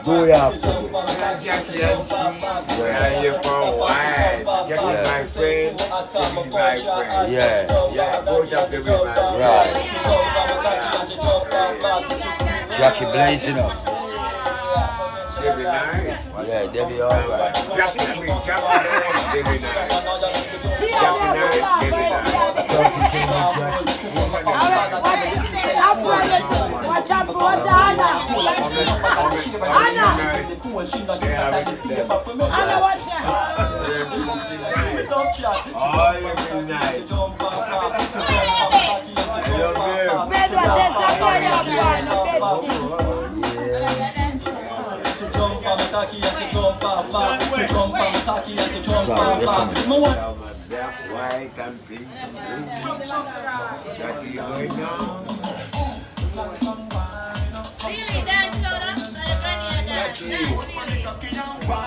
Do we have to do? Jackie and she, we are here for a while. Jackie, my friend, this is my friend. Yeah. Yeah, both of them is my friend. Right. Jackie blazing up. They be nice. Yeah, they be alright. Jackie nice, they be nice. Jackie nice, they be nice. Watch out, Anna. Anna, watch out. Oh, you be nice. White and pink. Jackie going down.